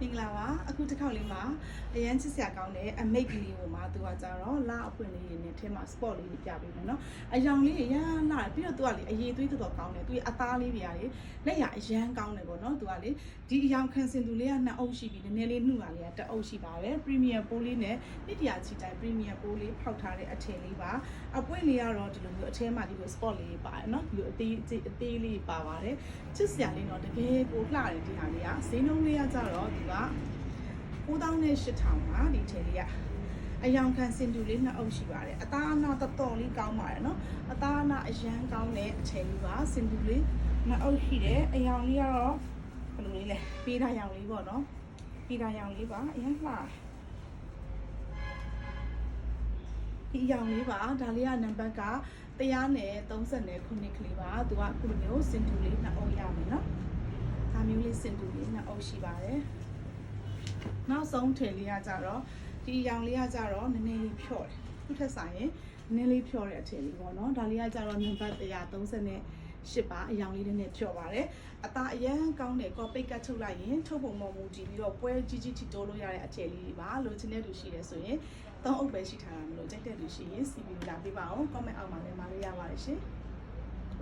မင်္ဂလာပါအခုတစ်ခေါက်လေးမှာအရန်ချစ်စရာကောင်းတဲ့အမိတ်ကလေးကိုမှသူကကြတော့လာအပွင့်လေးနဲ့ထဲမှာ spot လေးပြပေးမယ်နော်အယောင်လေးရမ်းလာပြီးတော့သူကလေအရေးသွေးတော်ကောင်းတယ်သူအသားလေးတွေရတယ်လက်ရအရန်ကောင်းတယ်ပေါ့နော်သူကလေဒီအယောင်ခံစင်သူလေးကနှစ်အုပ်ရှိပြီးနည်းနည်းလေးနှုတ်ပါလေးကတစ်အုပ်ရှိပါတယ် premium ပိုးလေးနဲ့နှစ်တရာချီတိုင်း premium ပိုးလေးဖောက်ထားတဲ့အထည်လေးပါအပွင့်လေးကတော့ဒီလိုမျိုးအထဲမှာဒီလို spot လေးပါတယ်နော်ဒီလိုအသေးလေးပါပါတယ်ချစ်စရာလေးတော့တကယ်ကိုလှတယ်ဒီဟာလေးကဈေးနှုန်းလေးကကြတော့သူက9800ပါဒီထည်လေးကအယောင်ခံစင်တူလေးနှစ်အုပ်ရှိပါတယ်အသားအနာတော်တော်လေးကောင်းပါတယ်နော်အသားအနာအရန်ကောင်းတဲ့အထည်လေးပါစင်တူလေးနှစ်အုပ်ရှိတယ်အယောင်လေးကတော့ဘယ်လိုလေးလဲပေးတာရောင်လေးပေါ့နော်ပေးတာရောင်လေးပါအရန်လှဒီအယောင်လေးပါဒါလေးကနံပါတ်က139ခလေးပါသူကအခုလိုမျိုးစင်တူလေးနှစ်အုပ်ရမယ်နော်ဒါမျိုးလေးစင်တူလေးနှစ်အုပ်ရှိပါတယ်နောက်ဆုံးထည်လေးကကြတော့ဒီရောင်လေးကကြတော့နည်းနည်းလေးဖြော့တယ်ခုထက်ဆိုင်ရင်နည်းနည်းလေးဖြော့တဲ့အထည်လေးပေါ့နော်ဒါလေးကကြတော့နံပါတ်138ပါအရောင်လေးနဲ့ဖြော့ပါတယ်အသားအရန်ကောင်းတယ်ကော်ပိတ်ကတ်ထုတ်လိုက်ရင်ထုတ်ပုံမော်မူကြည့်ပြီးတော့ပွဲကြီးကြီးထိတိုးလို့ရတဲ့အထည်လေးတွေပါလိုချင်တဲ့လူရှိတယ်ဆိုရင်3အုပ်ပဲရှိထားတာမလို့ကြိုက်တဲ့လူရှိရင် CV လာပေးပါအောင် comment အောက်မှာလည်းမလေးရပါတယ်ရှင်